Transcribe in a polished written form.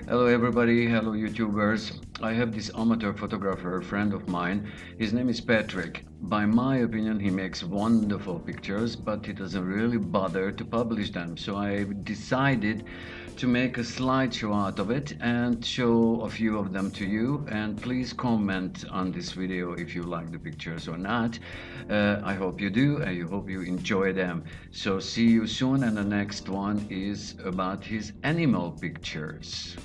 Hello, everybody. Hello, YouTubers. I have this amateur photographer friend of mine. His name is Patrick. By my opinion, he makes wonderful pictures, but he doesn't really bother to publish them. So I decided to make a slideshow out of it and show a few of them to you. And please comment on this video if you like the pictures or not. I hope you do, and I hope you enjoy them. So see you soon, and the next one is about his animal pictures.